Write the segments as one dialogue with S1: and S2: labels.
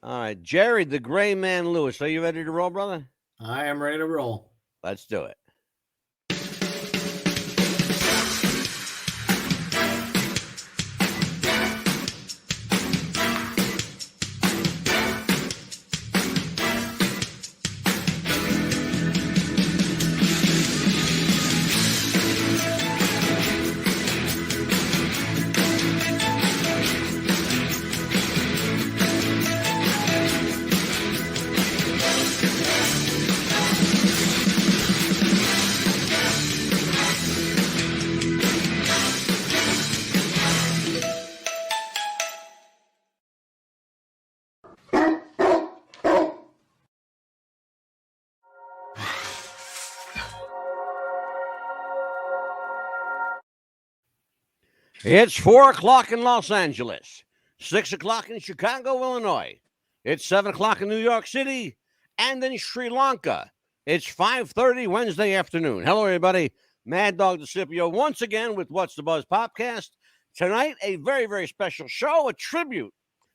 S1: All right, Jerry, the Gray Man Lewis. Are you ready to roll, brother?
S2: I am ready to roll.
S1: Let's do it. It's 4 o'clock in Los Angeles, 6 o'clock in Chicago, Illinois. It's 7 o'clock in New York City and in Sri Lanka. It's 5:30 Wednesday afternoon. Hello, everybody. Mad Dog DeCipio once again with What's the Buzz podcast. Tonight, a very, very special show, a tribute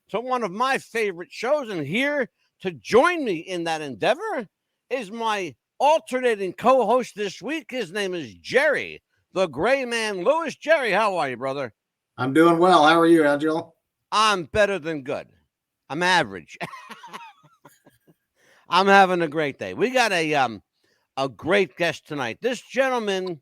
S1: to one of my favorite shows. And here to join me in that endeavor is my alternating co-host this week. His name is Jerry, the Gray Man Lewis. Jerry, how are you, brother?
S2: I'm doing well. How are you, Angelo?
S1: I'm better than good. I'm average. I'm having a great day. We got a great guest tonight. This gentleman,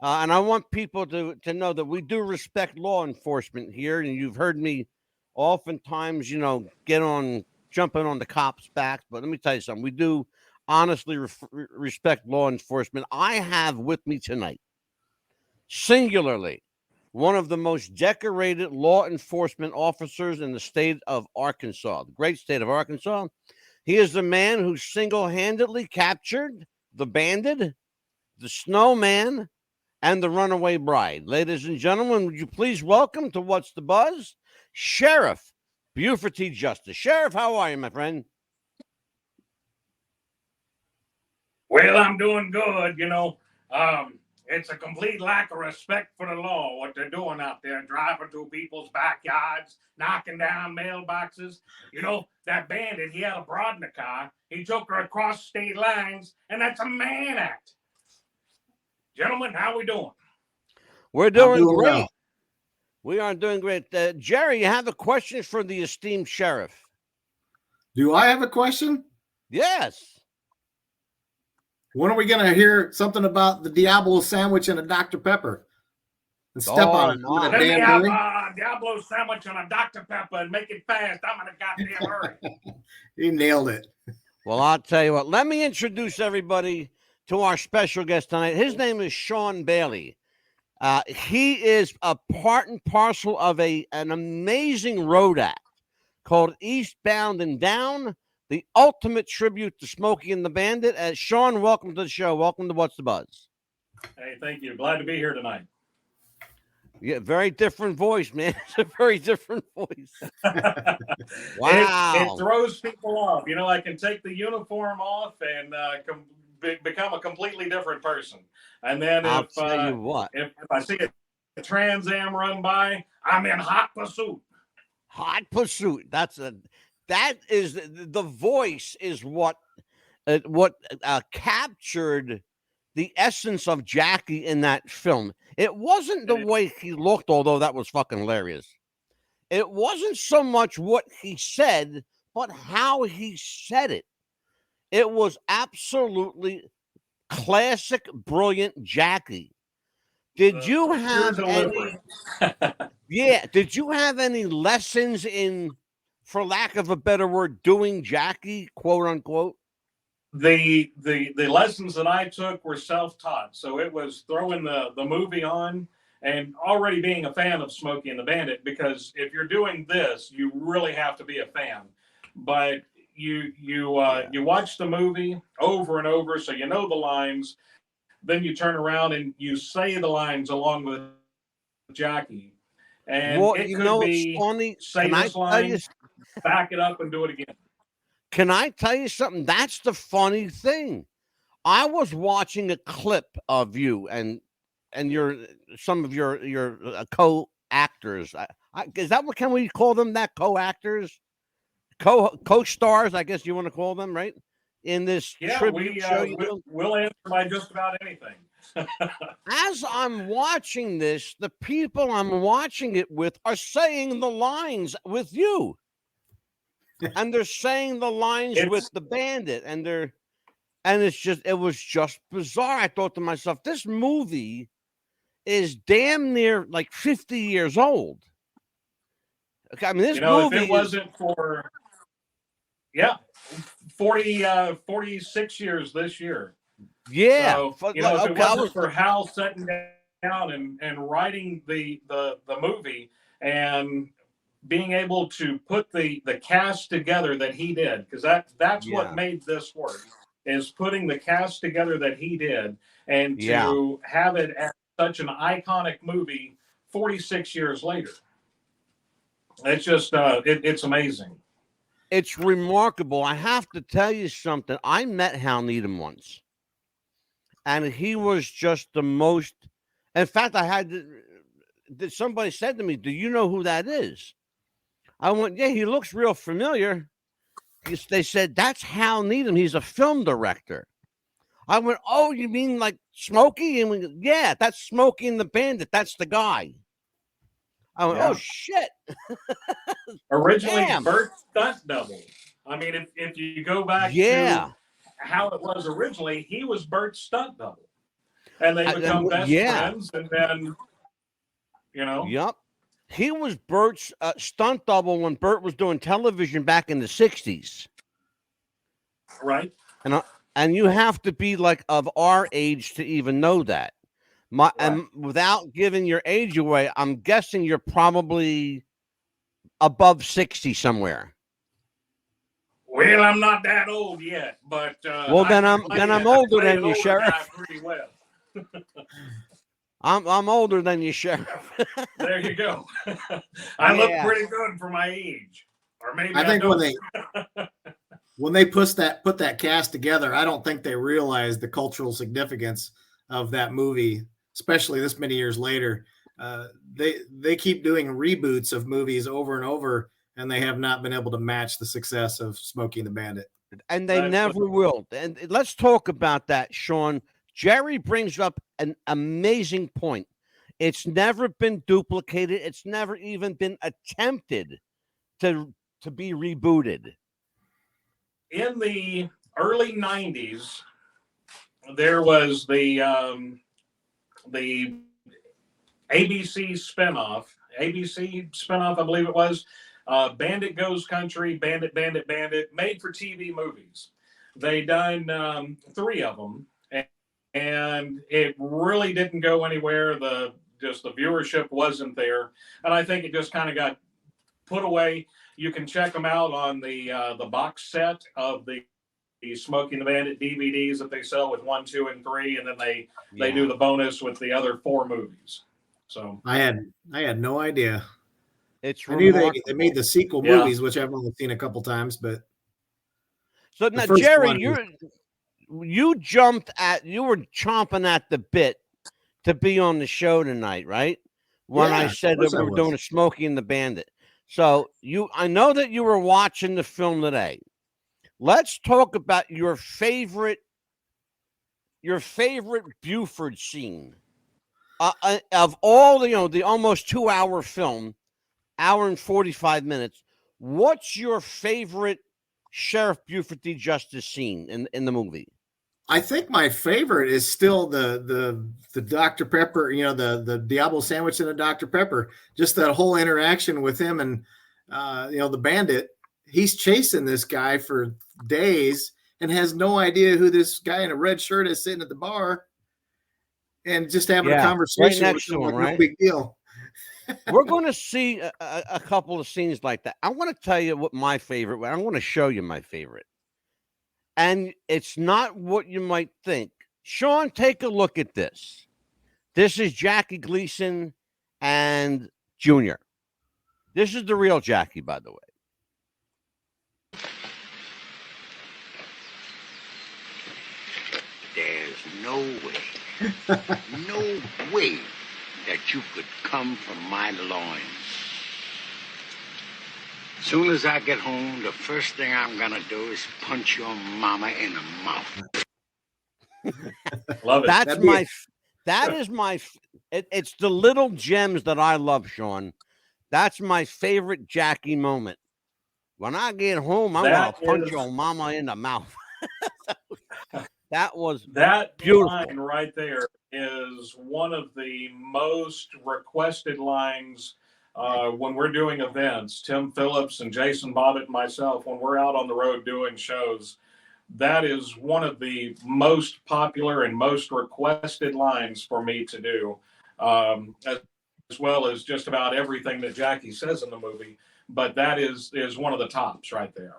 S1: and I want people to know that we do respect law enforcement here. And you've heard me oftentimes, jumping on the cops' backs. But let me tell you something. We do honestly respect law enforcement. I have with me tonight, singularly, one of the most decorated law enforcement officers in the state of Arkansas, the great state of Arkansas. He is the man who single-handedly captured the bandit, the snowman, and the runaway bride. Ladies and gentlemen, would you please welcome to What's the Buzz, Sheriff Buford T Justice. Sheriff, how are you, my friend?
S3: Well, I'm doing good, It's a complete lack of respect for the law, what they're doing out there, driving through people's backyards, knocking down mailboxes. That bandit, he had a broad in the car. He took her across state lines, and that's a Mann Act. Gentlemen, how we doing?
S1: We're doing great.
S2: Well.
S1: We are doing great. Jerry, you have a question for the esteemed sheriff?
S2: Do I have a question?
S1: Yes.
S2: When are we going to hear something about the Diablo sandwich and a Dr. Pepper? And step on it.
S3: Let me have a Diablo sandwich and a Dr. Pepper and make it fast. I'm in a goddamn hurry.
S2: He nailed it.
S1: Well, I'll tell you what. Let me introduce everybody to our special guest tonight. His name is Sean Bailey. He is a part and parcel of an amazing road act called Eastbound and Down, the ultimate tribute to Smokey and the Bandit. Sean, welcome to the show. Welcome to What's the Buzz.
S3: Hey, thank you. Glad to be here tonight.
S1: Yeah, very different voice, man. It's a very different voice.
S3: Wow. It throws people off. I can take the uniform off and become a completely different person. And then
S1: I'll tell you what.
S3: If I see a Trans Am run by, I'm in hot pursuit.
S1: Hot pursuit. That is the voice is what captured the essence of Jackie in that film. It wasn't the way he looked, although that was fucking hilarious. It wasn't so much what he said, but how he said it. It was absolutely classic, brilliant Jackie. Did you have any? Did you have any lessons in, for lack of a better word, doing Jackie, quote unquote?
S3: The lessons that I took were self-taught. So it was throwing the movie on and already being a fan of Smokey and the Bandit, because if you're doing this, you really have to be a fan. But you watch the movie over and over, so you know the lines. Then you turn around and you say the lines along with Jackie. And it could be
S1: funny.
S3: Say this line, back it up and do it again.
S1: Can I tell you something? That's the funny thing. I was watching a clip of you and some of your co-actors. Is that what can we call them? That co-actors, co-stars, I guess you want to call them, right? In this tribute show.
S3: We'll answer by just about anything.
S1: As I'm watching this, the people I'm watching it with are saying the lines with you. And they're saying the lines with the bandit. And it was just bizarre. I thought to myself, this movie is damn near like 50 years old. Okay, I mean, this movie
S3: if it wasn't for 46 years this year.
S1: Yeah.
S3: So, if it wasn't for Hal sitting down and writing the movie and being able to put the cast together that he did, because that's what made this work, is putting the cast together that he did, and to have it as such an iconic movie 46 years later. It's just it's amazing.
S1: It's remarkable. I have to tell you something. I met Hal Needham once, and he was just the most. In fact, somebody said to me, "Do you know who that is?" I went, "Yeah, he looks real familiar." They said, "That's Hal Needham. He's a film director." I went, "Oh, you mean like Smokey?" And we go, "Yeah, that's Smokey and the Bandit. That's the guy." I went, "Oh shit!"
S3: Originally, Burt Stunt Double. I mean, if you go back to how it was originally, he was Burt's Stunt Double, and they become best friends, and then
S1: Yep. He was Burt's stunt double when Burt was doing television back in the 60s.
S3: Right.
S1: And you have to be like of our age to even know that. And without giving your age away, I'm guessing you're probably above 60 somewhere.
S3: Well, I'm not that old yet, but
S1: then I'm older than you, Sheriff.
S3: Pretty well.
S1: I'm older than you, Sheriff.
S3: There you go. I look pretty good for my age, or maybe
S2: I think when they put that cast together, I don't think they realized the cultural significance of that movie, especially this many years later. They keep doing reboots of movies over and over, and they have not been able to match the success of Smokey and the Bandit.
S1: And they never will. And let's talk about that, Sean. Jerry brings up an amazing point. It's never been duplicated. It's never even been attempted to be rebooted.
S3: In the early 90s, there was the ABC spinoff, I believe it was, Bandit Goes Country, Bandit, made for TV movies. They done 3 of them. And it really didn't go anywhere. The viewership wasn't there, and I think it just kind of got put away. You can check them out on the box set of the Smokey and the Bandit DVDs that they sell with 1, 2, and 3, and then they do the bonus with the other 4 movies. So
S2: I had no idea.
S1: It's
S2: I knew they made the sequel movies, which I've only seen a couple times, but
S1: so now Jerry, you were chomping at the bit to be on the show tonight, right? When I said that we were doing a Smokey and the Bandit. So I know that you were watching the film today. Let's talk about your favorite Buford scene of all the almost 2-hour film, hour and 45 minutes. What's your favorite Sheriff Buford T Justice scene in the movie?
S2: I think my favorite is still the Dr. Pepper, the Diablo sandwich and the Dr. Pepper. Just that whole interaction with him and the bandit. He's chasing this guy for days and has no idea who this guy in a red shirt is sitting at the bar, and just having a conversation
S1: right next to him, right?
S2: No big deal.
S1: We're going to see a couple of scenes like that. I want to tell you what my favorite. I want to show you my favorite. And it's not what you might think. Sean, take a look at this. This is Jackie Gleason and Junior. This is the real Jackie, by the way.
S4: There's no way, that you could come from my loins. Soon as I get home, the first thing I'm gonna do is punch your mama in the mouth.
S3: Love it.
S1: That's it's the little gems that I love, Sean. That's my favorite Jackie moment. When I get home, I'm gonna punch your mama in the mouth. That was
S3: that
S1: beautiful.
S3: line right there is one of the most requested lines when we're doing events. Tim Phillips and Jason Bobbitt and myself, when we're out on the road doing shows, that is one of the most popular and most requested lines for me to do, as well as just about everything that Jackie says in the movie. But that is one of the tops right there.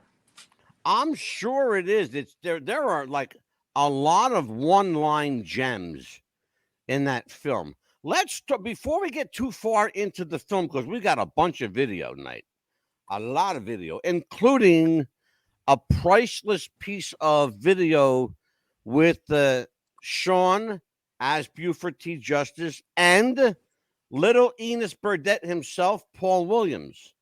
S1: I'm sure it is. It's there are like a lot of one-line gems in that film. Before we get too far into the film, because we got a bunch of video tonight, a lot of video, including a priceless piece of video with Sean as Buford T Justice and little Enos Burdett himself, Paul Williams,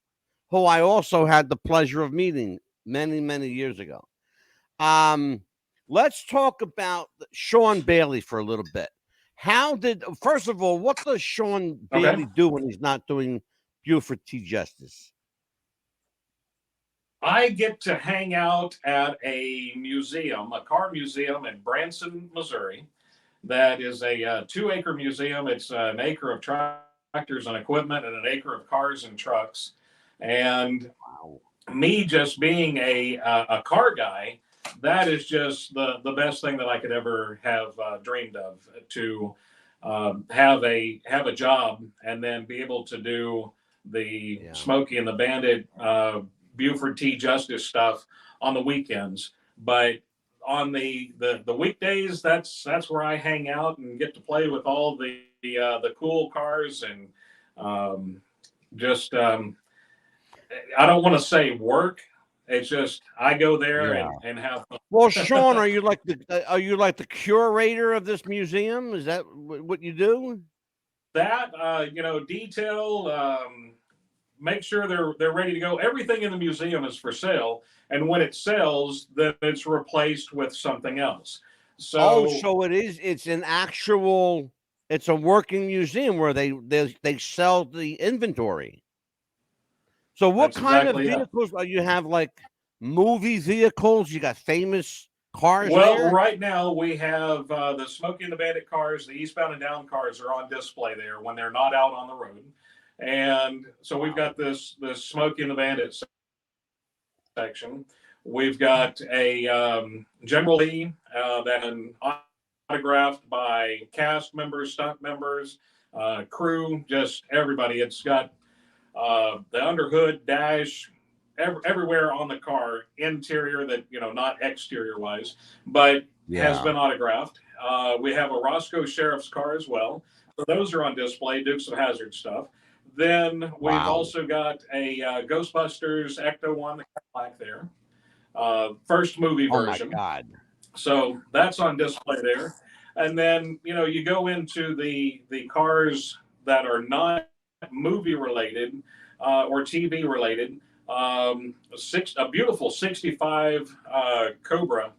S1: who I also had the pleasure of meeting many, many years ago. Let's talk about Sean Bailey for a little bit. First of all, what does Sean Bailey do when he's not doing Buford T Justice?
S3: I get to hang out at a museum, a car museum in Branson, Missouri. That is a 2-acre museum. It's an acre of tractors and equipment and an acre of cars and trucks. And me just being a car guy, that is just the best thing that I could ever have dreamed of, to have a job and then be able to do the Smokey and the Bandit, Buford T Justice stuff on the weekends. But on the weekdays, that's where I hang out and get to play with all the cool cars and I don't want to say work. It's just I go there and have fun.
S1: Well, Sean, are you like the curator of this museum? Is that what you do?
S3: That detail, make sure they're ready to go. Everything in the museum is for sale, and when it sells, then it's replaced with something else. So it's a working museum where they sell the inventory. So what kind of vehicles are you have? Like movie vehicles? You got famous cars? Well, right now we have the Smokey and the Bandit cars. The eastbound and down cars are on display there when they're not out on the road. And so we've got this Smokey and the Bandit section. We've got a General Lee that autographed by cast members, stunt members, crew, just everybody. It's got the underhood, dash, everywhere on the car, interior that, not exterior wise, but has been autographed. We have a Roscoe Sheriff's car as well. So those are on display, Dukes of Hazzard stuff. Then we've also got a Ghostbusters Ecto-1 Cadillac there. First movie version.
S1: Oh my God.
S3: So that's on display there. And then, you go into the cars that are not movie related or TV related. A beautiful 65 Cobra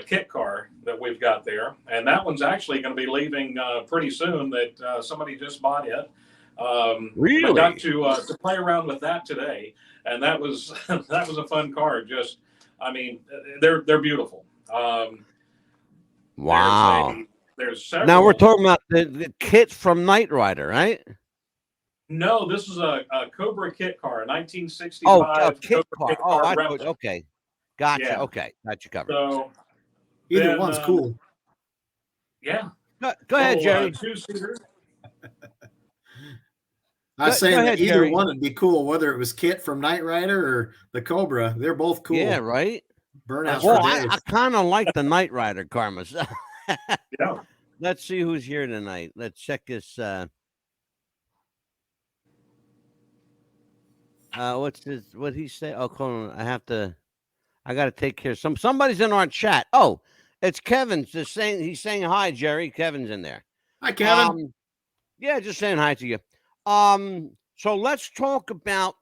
S3: kit car that we've got there. And that one's actually going to be leaving pretty soon, that somebody just bought it.
S1: Really?
S3: I got to play around with that today, and that was a fun car. Just, they're beautiful.
S1: Wow.
S3: There's several.
S1: Now we're talking about the kit from Knight Rider, right?
S3: No, this is a Cobra kit car, a 1965.
S1: Oh, a kit
S3: Cobra
S1: car.
S3: Kit car
S1: Okay. Gotcha.
S3: Yeah.
S1: Okay. Got you covered.
S3: So
S2: either one's cool.
S3: Yeah.
S1: Go ahead, Jerry.
S3: Two-seater.
S2: I was saying that either
S1: Jerry.
S2: one would be cool, whether it was Kit from Knight Rider or the Cobra. They're both cool.
S1: Yeah, right?
S2: Burnouts
S1: Well,
S2: for days.
S1: I kind of like the Knight Rider car myself.
S3: Yeah.
S1: Let's see who's here tonight. Let's check this. What'd he say? Oh, hold on. I got to take care of somebody's in our chat. Oh, it's Kevin. He's saying hi, Jerry. Kevin's in there.
S2: Hi, Kevin.
S1: Yeah, just saying hi to you. So let's talk about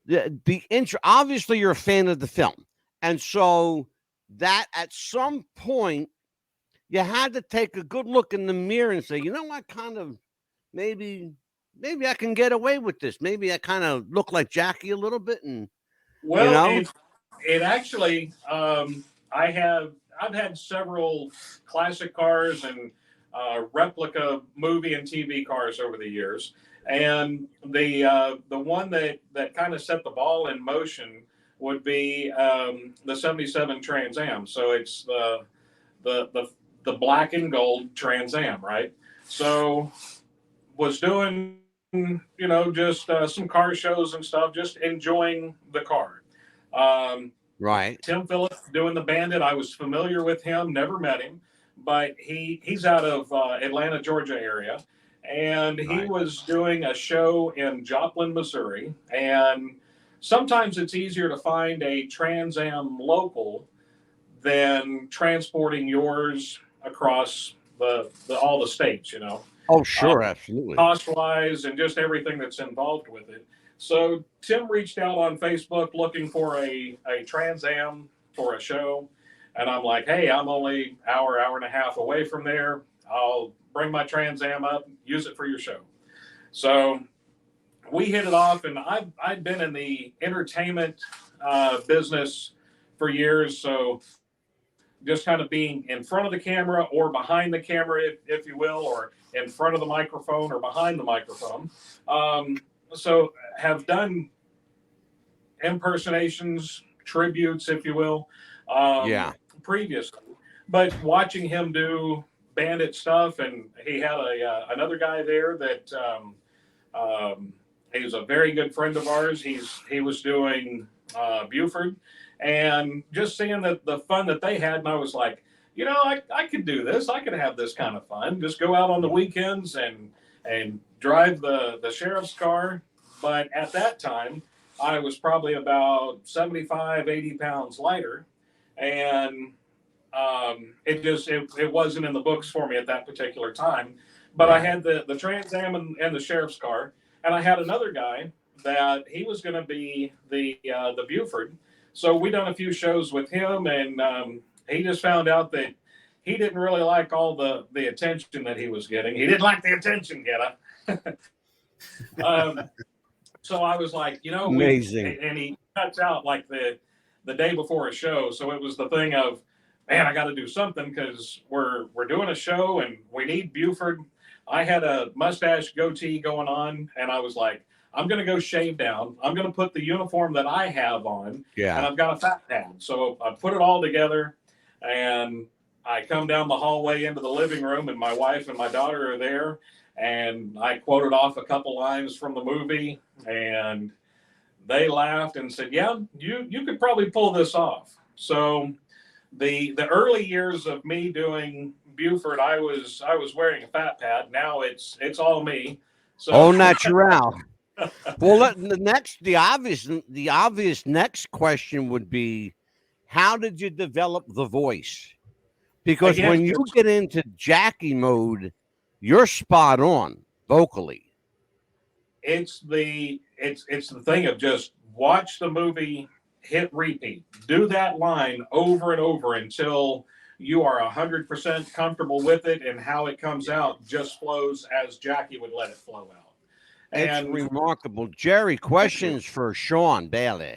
S1: the intro. Obviously, you're a fan of the film, and so that at some point you had to take a good look in the mirror and say, you know what, kind of maybe I can get away with this. Maybe I kind of look like Jackie a little bit, and
S3: Well, it actually, I've had several classic cars and replica movie and TV cars over the years, and the one that kind of set the ball in motion would be the '77 Trans Am. So it's the black and gold Trans Am, right? So was doing just some car shows and stuff, just enjoying the car.
S1: right.
S3: Tim Phillips doing the Bandit. I was familiar with him, never met him, but he's out of Atlanta, Georgia area, and he was doing a show in Joplin, Missouri. And sometimes it's easier to find a Trans Am local than transporting yours across all the states.
S1: Oh, sure, absolutely.
S3: Cost-wise and just everything that's involved with it. So Tim reached out on Facebook looking for a Trans Am for a show. And I'm like, hey, I'm only hour and a half away from there. I'll bring my Trans Am up, use it for your show. So we hit it off, and I'd been in the entertainment business for years. So just kind of being in front of the camera or behind the camera, if you will, or in front of the microphone or behind the microphone. So have done impersonations, tributes, if you will, previously. But watching him do Bandit stuff, and he had another guy there that he was a very good friend of ours. He was doing Buford, and just seeing the fun that they had, and I was like, I could do this. I could have this kind of fun. Just go out on the weekends and drive the sheriff's car. But at that time, I was probably about 75, 80 pounds lighter. And it wasn't in the books for me at that particular time. But I had the Trans Am and the sheriff's car. And I had another guy that he was going to be the Buford. So we done a few shows with him, and he just found out that he didn't really like all the attention that he was getting. He didn't like the attention, so I was like,
S1: amazing.
S3: And he cuts out like the day before a show. So it was the thing of, man, I got to do something because we're doing a show and we need Buford. I had a mustache goatee going on, and I was like, I'm going to go shave down. I'm going to put the uniform that I have on, and I've got a fat pad. So I put it all together, and I come down the hallway into the living room, and my wife and my daughter are there, and I quoted off a couple lines from the movie, and they laughed and said, yeah, you could probably pull this off. So the early years of me doing Buford, I was wearing a fat pad. Now it's all me. So
S1: au natural. Well, the obvious next question would be, how did you develop the voice? Because when you get into Jackie mode, you're spot on vocally.
S3: It's the thing of just watch the movie, hit repeat, do that line over and over until you are 100% comfortable with it, and how it comes out just flows as Jackie would let it flow out.
S1: It's remarkable. Jerry, questions for Sean Bailey.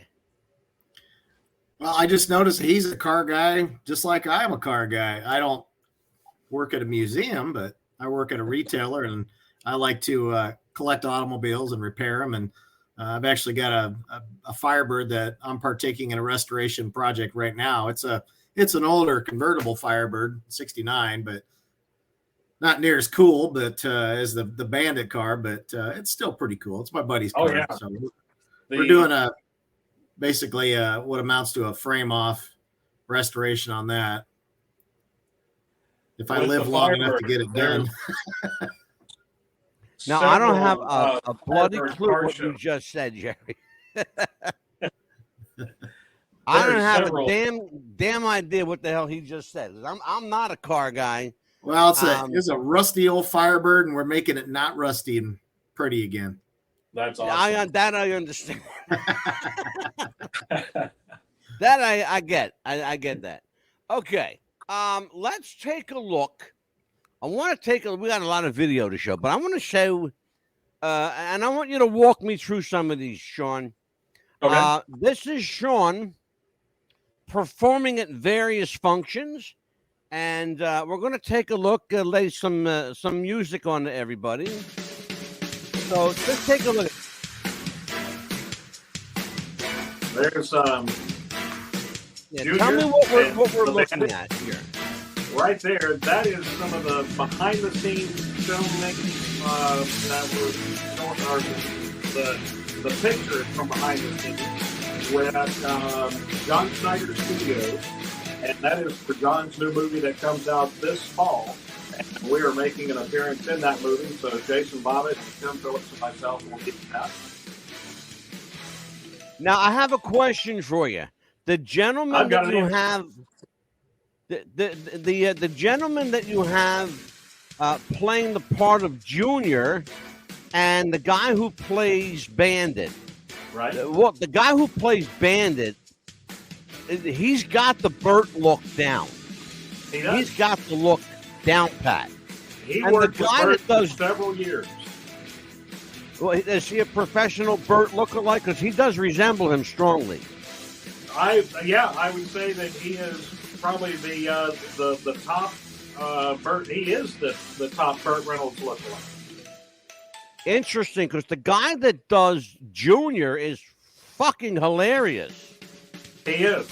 S2: Well, I just noticed he's a car guy, just like I'm a car guy. I don't work at a museum, but I work at a retailer, and I like to collect automobiles and repair them. And I've actually got a Firebird that I'm partaking in a restoration project right now. It's an older convertible Firebird, 69, but not near as cool, but as the Bandit car, but it's still pretty cool. It's my buddy's car.
S3: Oh, yeah.
S2: So we're doing basically what amounts to a frame off restoration on that. If I live long enough to get it done.
S1: Now, I don't have a bloody clue what you just said, Jerry. I don't have a damn idea what the hell he just said. I'm not a car guy.
S2: Well, it's a rusty old Firebird, and we're making it not rusty and pretty again.
S3: That's awesome.
S1: That I understand. That I get. I get that. Okay. Let's take a look. I want to take a. We got a lot of video to show, but I want to show. And I want you to walk me through some of these, Sean.
S3: Okay.
S1: This is Sean performing at various functions, and we're going to take a look, lay some music on to everybody. So let's take a look.
S3: There's
S1: Yeah, tell me what we're looking at here.
S3: Right there, that is some of the behind-the-scenes filmmaking that was showing, or the pictures from behind the scenes. We're at John Snyder's studio, and that is for John's new movie that comes out this fall. And we are making an appearance in that movie, so Jason Bobbitt and Tim Phillips and myself will get that.
S1: Now, I have a question for you. The gentleman that you have, the gentleman that you have playing the part of Junior, and the guy who plays Bandit.
S3: Right.
S1: Well, the guy who plays Bandit, he's got the Burt look down.
S3: He does.
S1: He's got the look down pat.
S3: He
S1: and
S3: worked
S1: the
S3: with
S1: guy
S3: Burt
S1: that does
S3: for several years.
S1: Well, is he a professional Burt lookalike? Because he does resemble him strongly.
S3: I would say that he is probably the top Burt. He is the top Burt Reynolds lookalike.
S1: Interesting, because the guy that does Junior is fucking hilarious.
S3: He is.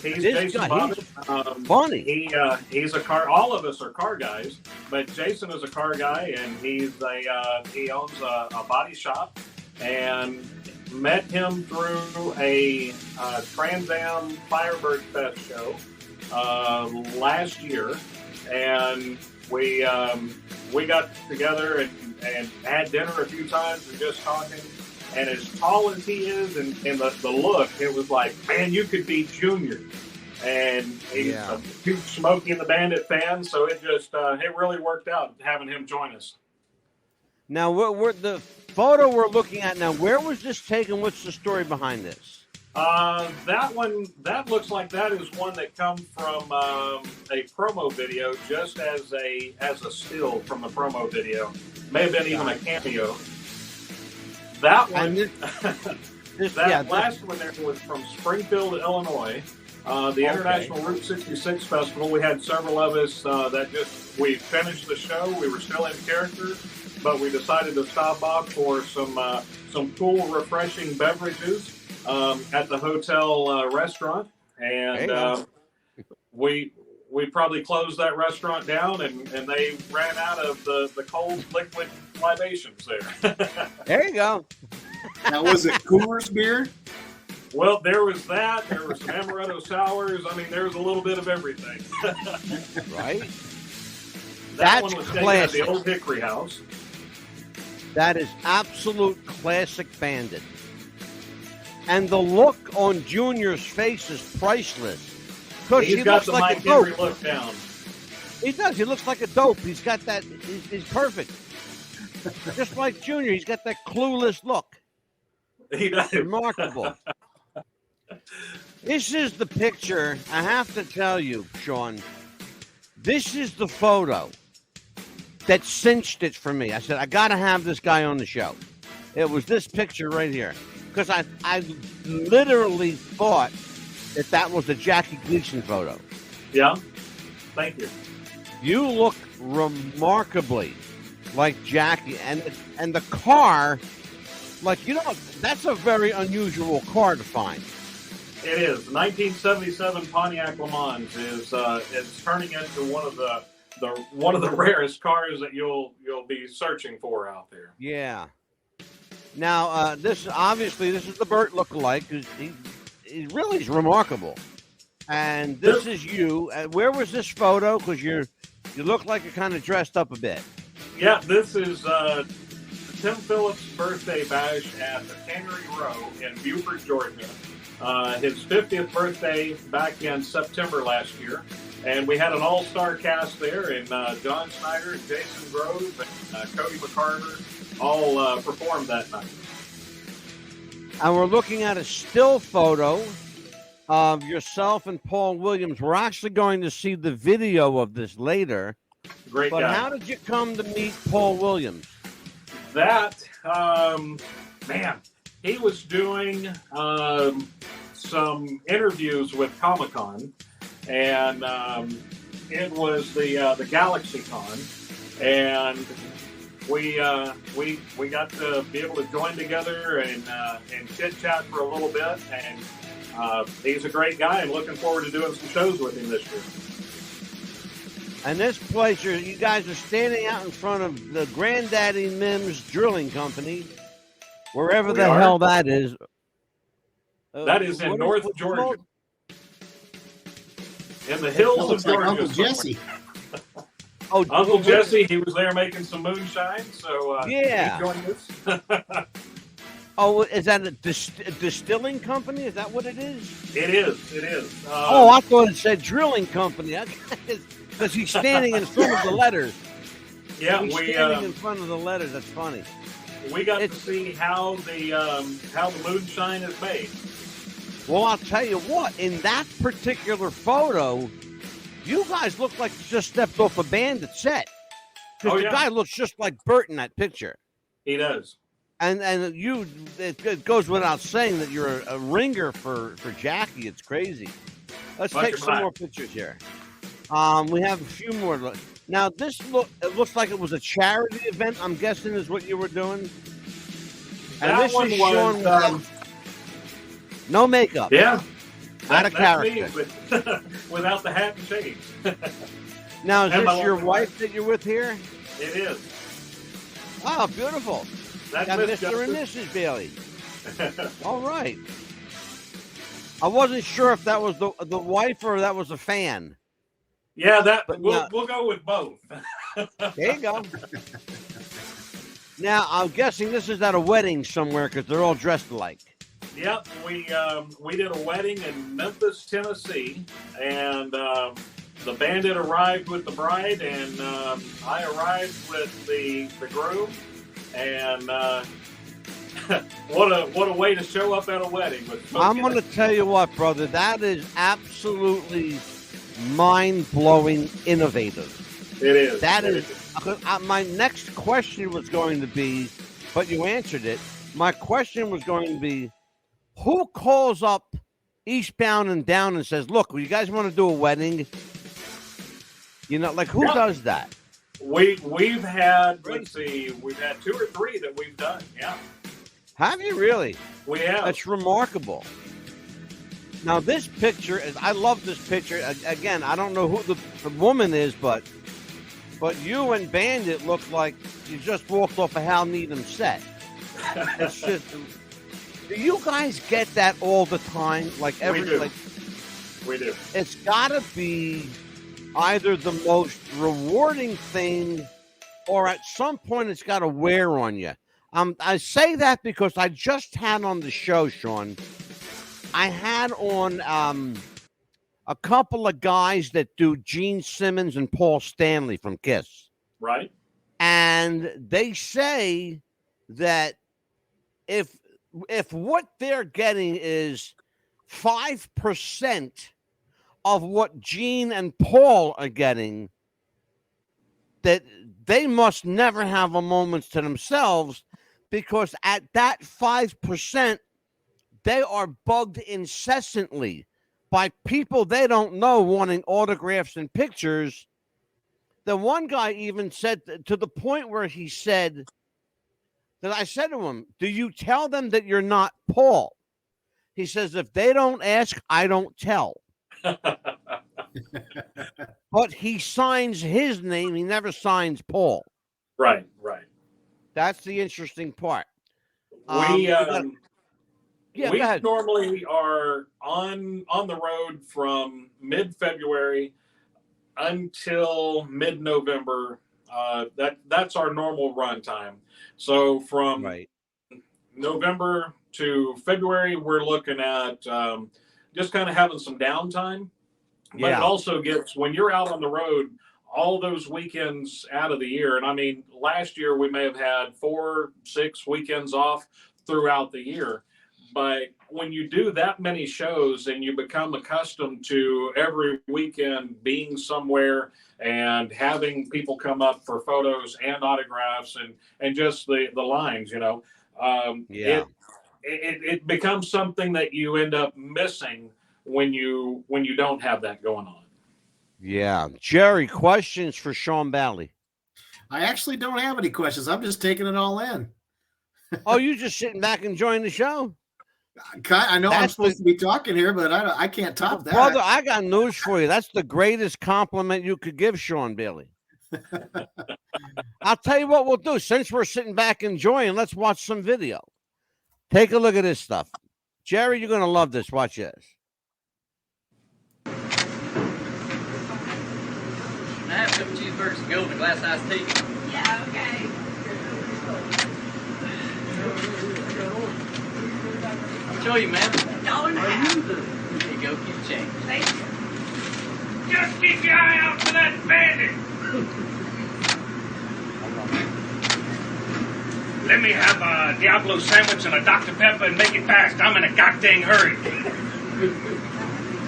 S3: He's Jason Bobbitt.
S1: Funny.
S3: He's a car. All of us are car guys, but Jason is a car guy, and he owns a body shop, and met him through a Trans Am Firebird Fest show last year, and we got together and had dinner a few times and just talking. And as tall as he is, and the look, it was like, man, you could be Junior. And he's a huge Smokey and the Bandit fan, so it really worked out having him join us.
S1: Now, we're the photo we're looking at now, where was this taken? What's the story behind this?
S3: That looks like that is one that comes from a promo video, just as a still from a promo video. May have been even a cameo. That one, last one there was from Springfield, Illinois, the International Route 66 Festival. We had several of us we finished the show. We were still in character, but we decided to stop off for some cool, refreshing beverages at the hotel restaurant, and we probably closed that restaurant down, and they ran out of the cold liquid libations there.
S1: There you go.
S2: Now, was it Coors beer?
S3: Well, there was that. There were some amaretto sours. I mean, there was a little bit of everything.
S1: Right?
S3: That one was taken at the Old Hickory House.
S1: That is absolute classic Bandit. And the look on Junior's face is priceless.
S3: He's got the Mike Henry look down.
S1: He does. He looks like a dope. He's got that. He's perfect. Just like Junior, he's got that clueless look.
S3: He does.
S1: Remarkable. This is the picture. I have to tell you, Sean, this is the photo that cinched it for me. I said, I got to have this guy on the show. It was this picture right here. Because I literally thought that was a Jackie Gleason photo.
S3: Yeah. Thank you.
S1: You look remarkably like Jackie. And the car, that's a very unusual car to find.
S3: It is. 1977 Pontiac Le Mans is turning into one of the rarest cars that you'll be searching for out there.
S1: Yeah. Now, this is the Burt lookalike, because he really is remarkable. And this is you. Where was this photo? Because you look like you're kind of dressed up a bit.
S3: Yeah, this is Tim Phillips' birthday bash at the Tannery Row in Buford, Georgia. His 50th birthday back in September last year. And we had an all-star cast there, and John Snyder, Jason Grove, and Cody McCarver all performed that night.
S1: And we're looking at a still photo of yourself and Paul Williams. We're actually going to see the video of this later.
S3: Great
S1: But
S3: guy.
S1: how did you come to meet Paul Williams?
S3: That, man, he was doing some interviews with Comic-Con, and it was the Galaxy Con, and we got to be able to join together and chit chat for a little bit, and he's a great guy. I'm looking forward to doing some shows with him this year.
S1: And this place, you guys are standing out in front of the Granddaddy Mims Drilling Company, wherever
S3: We
S1: the
S3: are.
S1: hell that is.
S3: That is in
S1: what
S3: North
S1: what's
S3: Georgia.
S1: called?
S3: In the hills of
S2: Looks like
S3: Georgia.
S2: Uncle
S3: somewhere.
S2: Jesse.
S1: Oh,
S3: Uncle
S1: what-
S3: Jesse, he was there making some moonshine, so
S1: Yeah.
S3: he joined us.
S1: Oh, is that a distilling company? Is that what it is?
S3: It is.
S1: Oh, I thought it said drilling company. Because he's standing in front of the letters.
S3: yeah,
S1: He's standing in front of the letters. That's funny.
S3: we got to
S1: it's-
S3: see how the moonshine is made.
S1: Well, I'll tell you what. In that particular photo, you guys look like you just stepped off a Bandit set. Because
S3: Oh,
S1: the
S3: yeah.
S1: guy looks just like Burt in that picture.
S3: He does.
S1: And you, it goes without saying that you're a ringer for Jackie. It's crazy. Let's
S3: Much
S1: take some
S3: obliged.
S1: more pictures here. We have a few more. Now, it looks like it was a charity event, I'm guessing is what you were doing. And
S3: That
S1: this
S3: one
S1: is
S3: was,
S1: Sean without- no makeup.
S3: Yeah.
S1: Not a
S3: That's me,
S1: character.
S3: but without the hat and shades.
S1: Now, is
S3: And my
S1: this your
S3: lovely
S1: wife that you're with here?
S3: It is.
S1: Oh, beautiful.
S3: That's
S1: Got
S3: Miss
S1: Mr. and
S3: Justice.
S1: Mrs. Bailey. All right. I wasn't sure if that was the wife or that was a fan.
S3: Yeah,
S1: But
S3: we'll go with both.
S1: There you go. Now, I'm guessing this is at a wedding somewhere because they're all dressed alike.
S3: Yep, we did a wedding in Memphis, Tennessee, and the bandit arrived with the bride, and I arrived with the groom, and what a way to show up at a wedding. With
S1: I'm going to tell you what, brother, that is absolutely mind-blowing innovative.
S3: It is.
S1: That
S3: It
S1: is, my next question was going to be, but you answered it. My question was going to be, who calls up Eastbound and Down and says, look, you guys want to do a wedding? You know, like who
S3: Yeah.
S1: does that?
S3: We've had, let's see, we've had 2 or 3 that we've done. Yeah,
S1: Have you really?
S3: we have.
S1: That's remarkable. Now, this picture is, I love this picture. Again, I don't know who the woman is, but you and Bandit look like you just walked off a Hal Needham set. It's just, do you guys get that all the time? Like
S3: We do.
S1: like
S3: We do.
S1: it's got to be either the most rewarding thing, or at some point it's got to wear on you. I say that because I just had on the show, Sean. I had on a couple of guys that do Gene Simmons and Paul Stanley from Kiss.
S3: Right?
S1: And they say that if what they're getting is 5% of what Gene and Paul are getting, that they must never have a moment to themselves, because at that 5%, they are bugged incessantly by people they don't know wanting autographs and pictures. The one guy even said, to the point where he said, that I said to him, do you tell them that you're not Paul? He says, if they don't ask, I don't tell. But he signs his name. He never signs Paul.
S3: Right.
S1: That's the interesting part.
S3: We
S1: Yeah,
S3: we
S1: go ahead.
S3: normally are on the road from mid-February until mid-November. That's our normal run time. So from
S1: Right.
S3: November to February, we're looking at just kind of having some downtime. But
S1: Yeah.
S3: it also gets, when you're out on the road, all those weekends out of the year. And I mean, last year we may have had 4-6 weekends off throughout the year. But when you do that many shows and you become accustomed to every weekend being somewhere and having people come up for photos and autographs and just the lines, it becomes something that you end up missing when you don't have that going on.
S1: Yeah. Jerry, questions for Sean Bally?
S2: I actually don't have any questions. I'm just taking it all in.
S1: Oh, you just sitting back enjoying the show?
S2: I know I'm supposed to be talking here, but I can't top that.
S1: Brother, I got news for you. That's the greatest compliment you could give Sean Bailey. I'll tell you what we'll do. Since we're sitting back enjoying, let's watch some video. Take a look at this stuff. Jerry, you're going to love this. Watch this.
S5: I have a couple cheeseburgers to go and a glass of iced tea.
S6: Yeah, okay.
S5: I'll show you, man.
S6: $1.50.
S5: There you go, keep change.
S6: Thank you.
S7: Just keep your eye out for that bandit. Let me have a Diablo sandwich and a Dr. Pepper and make it fast. I'm in a goddamn hurry.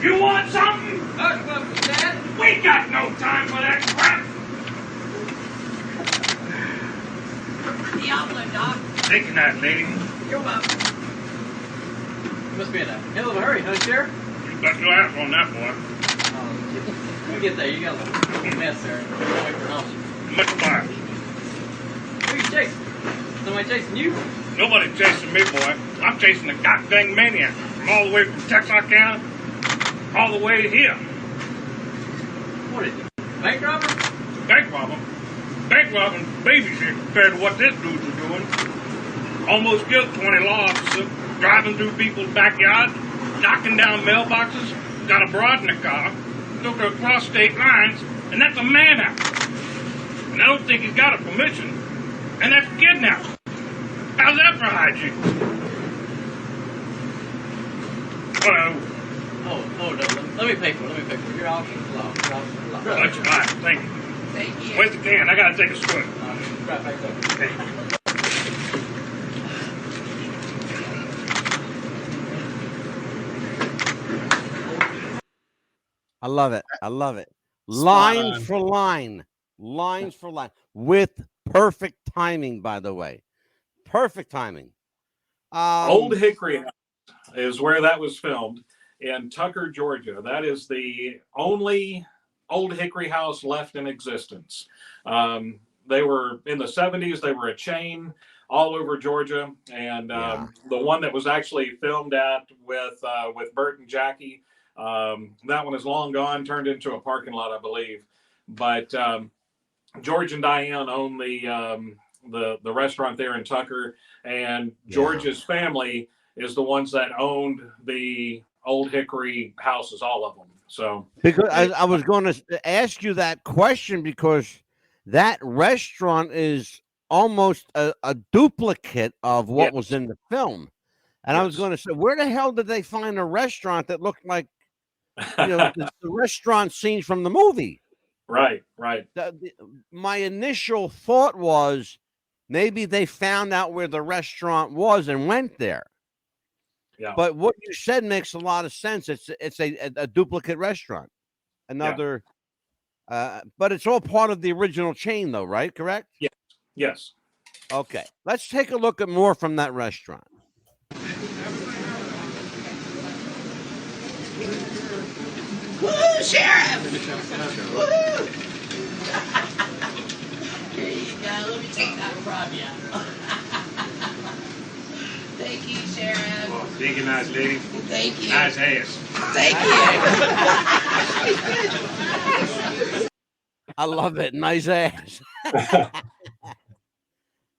S7: You want something?
S5: Welcome, Dad.
S7: We got no time for that crap.
S6: Diablo, Doc.
S7: Take your night, lady.
S6: You're welcome.
S5: You must be in a hell of a hurry, huh, Sheriff?
S7: You bet your ass on that, boy.
S5: When we get there, you got a little mess there. Wait for an officer.
S7: Much obliged.
S5: Who are you chasing? Somebody chasing you?
S7: Nobody chasing me, boy. I'm chasing a goddamn maniac. From all the way from Texarkana all the way to here.
S5: What is it? Bank robber?
S7: Bank robber? Bank robbing babies here compared to what this dudes are doing. Almost killed 20 law officers, driving through people's backyards, knocking down mailboxes, got a broad in the car, took her across state lines, and that's a manhunt. And I don't think he's got a permission, and that's kidnapping. How's that for hygiene? Well,
S5: Oh, no. Let me pay for it. Your officer's law.
S7: much obliged. Thank you.
S6: Thank you.
S7: Where's the can? I gotta take a swim.
S5: Right back there.
S7: Okay.
S1: I love it.
S2: Line
S1: for line. Lines for line. With perfect timing, by the way. Perfect timing.
S3: Old Hickory House is where that was filmed in Tucker, Georgia. That is the only Old Hickory House left in existence. They were in the 70s. They were a chain all over Georgia, and the one that was actually filmed at with Burt and Jackie, that one is long gone, turned into a parking lot, I believe. But George and Diane own the restaurant there in Tucker, and George's family is the ones that owned the Old Hickory houses, all of them. So
S1: because I was going to ask you that question because that restaurant is almost a duplicate of what was in the film. And I was going to say, where the hell did they find a restaurant that looked like the restaurant scenes from the movie?
S3: Right.
S1: My initial thought was maybe they found out where the restaurant was and went there.
S3: Yeah.
S1: But what you said makes a lot of sense. It's a duplicate restaurant. Another, but it's all part of the original chain, though, right? Correct?
S3: Yes.
S1: Okay. Let's take a look at more from that restaurant.
S6: Woo, Sheriff! Woo! Here you go. Let me take that from you. Thank you, Sheriff.
S7: Oh, thank you, nice lady.
S6: Thank you.
S7: Nice ass.
S6: Thank you.
S1: I love it. Nice ass.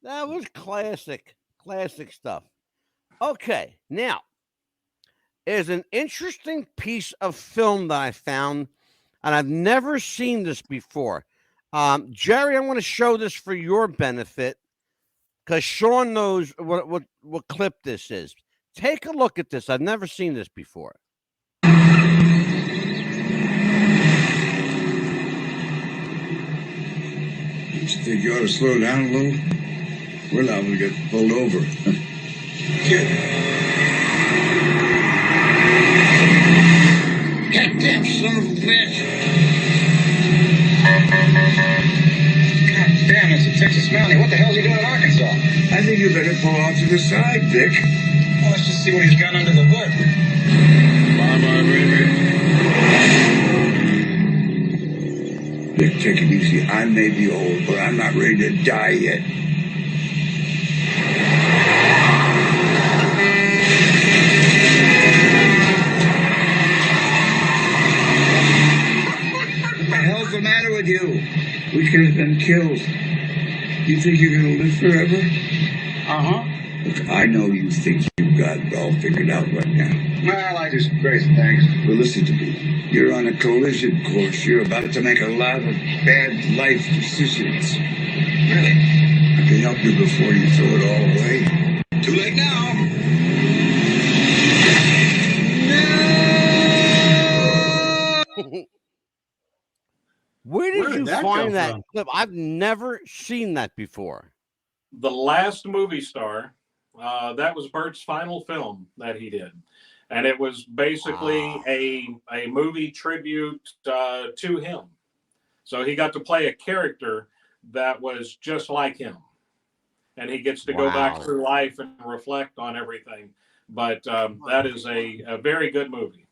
S1: That was classic stuff. Okay, now there's an interesting piece of film that I found, and I've never seen this before. Jerry, I'm going to show this for your benefit because Sean knows what clip this is. Take a look at this. I've never seen this before.
S8: You think you ought to slow down a little? We're liable to get pulled over. Kid. Goddamn son of a bitch. God damn, it's a Texas Mountie. What the hell's he doing in Arkansas? I think you better pull off to the side, Vic. Well, let's just see what he's got under the hood. Bye-bye, baby. Vic, take it easy. I may be old, but I'm not ready to die yet. What the hell's the matter with you? We could have been killed. You think you're gonna live forever? Uh-huh. Look, I know you think you've got it all figured out right now. Well, I just crazy things. Well, listen to me. You're on a collision course. You're about to make a lot of bad life decisions. Really? I can help you before you throw it all away. Too late now. No!
S1: Where did you
S2: that
S1: find
S2: come
S1: that
S2: from?
S1: clip? I've never seen that before.
S3: The Last Movie Star, that was Burt's final film that he did. And it was basically a movie tribute to him. So he got to play a character that was just like him. And he gets to go back through life and reflect on everything. But that is a very good movie.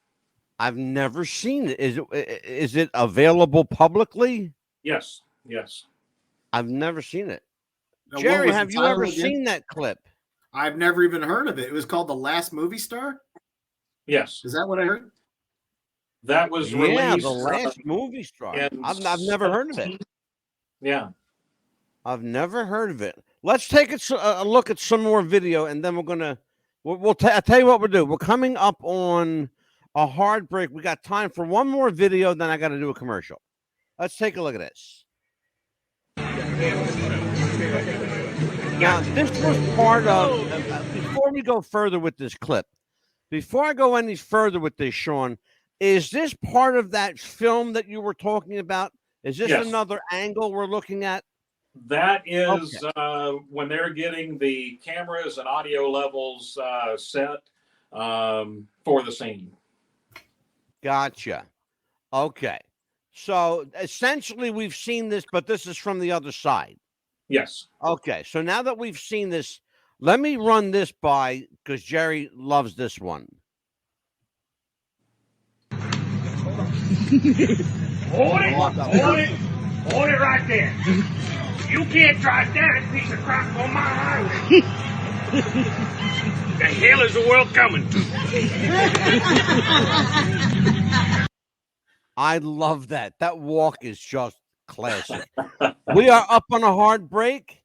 S1: I've never seen it. Is it available publicly?
S3: Yes, yes.
S1: I've never seen it.
S2: Now, what
S1: Jerry,
S2: was the
S1: have you
S2: title
S1: ever
S2: again?
S1: seen that clip?
S2: I've never even heard of it. It was called The Last Movie Star?
S3: Yes.
S2: Is that what I heard?
S3: That was
S1: Yeah,
S3: released.
S1: The Last Movie Star.
S3: in
S1: I've never heard of it.
S3: Yeah.
S1: I've never heard of it. Let's take a look at some more video, and then we're gonna. I'll tell you what we'll do. We're coming up on a hard break. We got time for one more video, then I got to do a commercial. Let's take a look at this. Now, this was part of. Before we go further with this clip, before I go any further with this, Sean, is this part of that film that you were talking about? Is this
S3: Yes.
S1: another angle we're looking at?
S3: That is when they're getting the cameras and audio levels set for the scene.
S1: Gotcha. Okay. So essentially we've seen this, but this is from the other side.
S3: Yes.
S1: Okay. So now that we've seen this, let me run this by because Jerry loves this one.
S7: Hold it right there. You can't drive that piece of crap on my highway. The hell is the world coming to?
S1: I love that. That walk is just classic. We are up on a hard break.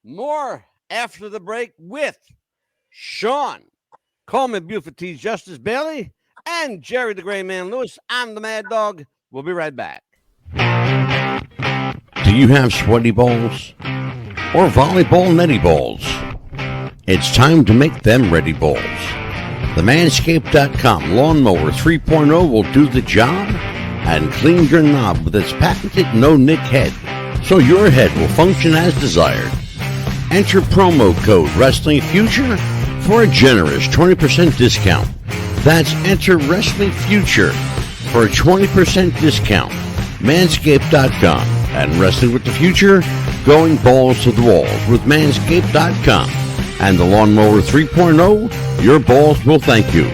S1: More after the break with Sean Coleman, Buford T Justice Bailey, and Jerry the Gray Man Lewis. I'm the Mad Dog. We'll be right back.
S9: Do you have sweaty balls or volleyball netty balls? It's time to make them ready balls. The Manscaped.com Lawnmower 3.0 will do the job and clean your knob with its patented no-nick head, so your head will function as desired. Enter promo code Wrestling Future for a generous 20% discount. That's enter Wrestling Future for a 20% discount. Manscaped.com and Wrestling with the Future, going balls to the walls with Manscaped.com and the Lawnmower 3.0. Your balls will thank you,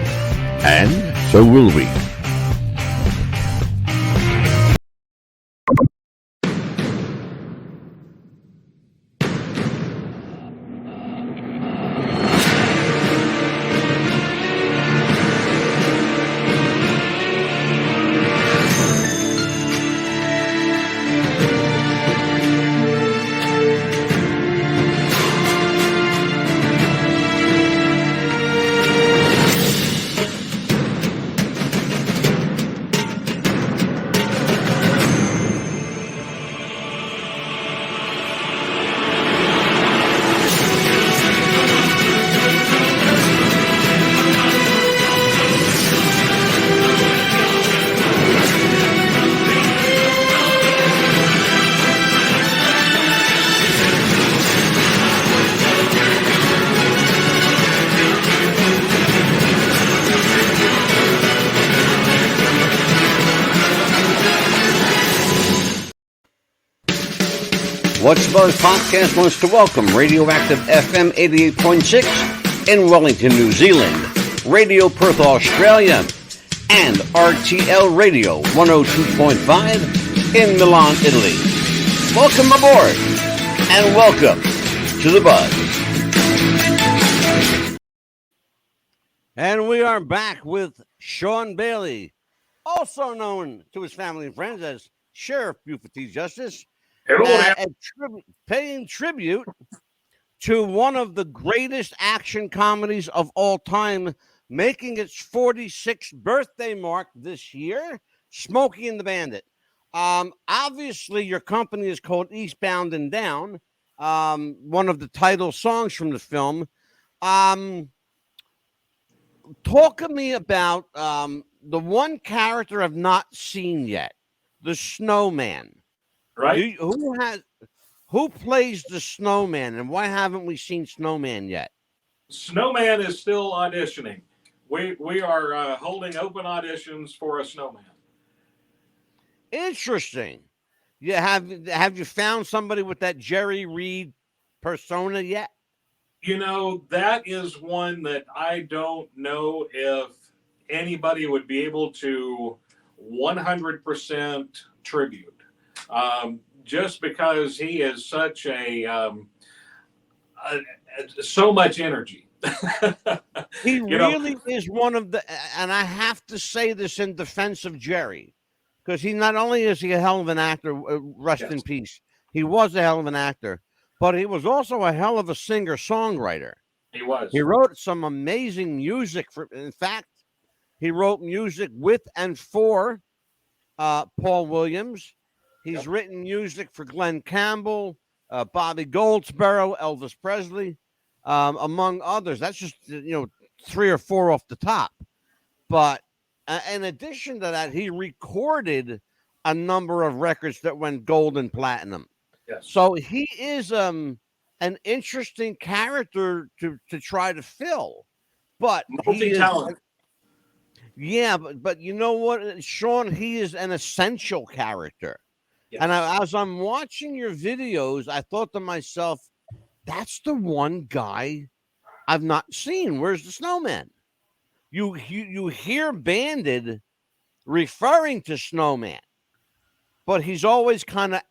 S9: and so will we. What's Buzz Podcast wants to welcome Radioactive FM 88.6 in Wellington, New Zealand, Radio Perth, Australia, and RTL Radio 102.5 in Milan, Italy. Welcome aboard, and welcome to the Buzz.
S1: And we are back with Sean Bailey, also known to his family and friends as Sheriff Buford T Justice, paying tribute to one of the greatest action comedies of all time, making its 46th birthday mark this year, Smokey and the Bandit. Obviously, your company is called Eastbound and Down, one of the title songs from the film. Talk to me about the one character I've not seen yet, the Snowman.
S3: Right?
S1: Who plays the Snowman, and why haven't we seen Snowman yet?
S3: Snowman is still auditioning. We are holding open auditions for a Snowman.
S1: Interesting. Have you found somebody with that Jerry Reed persona yet?
S3: You know, that is one that I don't know if anybody would be able to 100% tribute. Just because he is such so much energy.
S1: He really is one of the, and I have to say this in defense of Jerry, because he not only is he a hell of an actor, rest in peace, he was a hell of an actor, but he was also a hell of a singer-songwriter.
S3: He was.
S1: He wrote some amazing music. In fact, he wrote music with and for Paul Williams. He's written music for Glenn Campbell, Bobby Goldsboro, Elvis Presley, among others. That's just, 3 or 4 off the top. But in addition to that, he recorded a number of records that went gold and platinum.
S3: Yes.
S1: So he is an interesting character to try to fill. But
S3: multi-talented.
S1: Yeah, but you know what, Sean, he is an essential character. Yes. And as I'm watching your videos, I thought to myself, that's the one guy I've not seen. Where's the Snowman? You hear Bandit referring to Snowman, but he's always kind of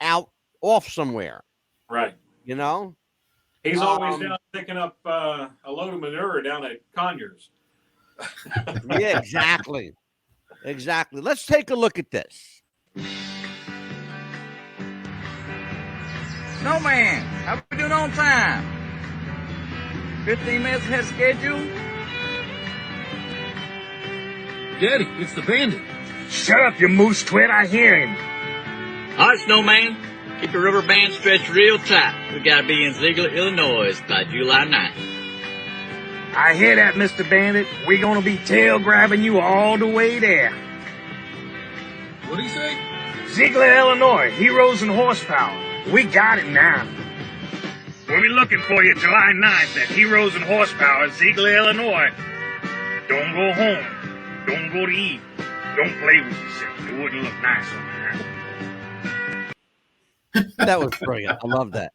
S1: off somewhere.
S3: Right.
S1: You know?
S3: He's always down picking up a load of manure down at Conyers.
S1: Yeah, exactly. Exactly. Let's take a look at this.
S10: Snowman, how we doing on time? 15 minutes ahead of schedule?
S11: Daddy, it's the Bandit.
S7: Shut up, you moose twit. I hear him.
S5: All right, Snowman. Keep your rubber band stretched real tight. We gotta be in Ziegler, Illinois by July 9th.
S7: I hear that, Mr. Bandit. We're gonna be tail grabbing you all the way there.
S11: What'd he say?
S7: Ziegler, Illinois. Heroes and horsepower. We got it now. We'll be looking for you July 9th at Heroes and Horsepower, Ziegler, Illinois. Don't go home. Don't go to eat. Don't play with yourself. It wouldn't look nice on your hand.
S1: That was brilliant. I love that.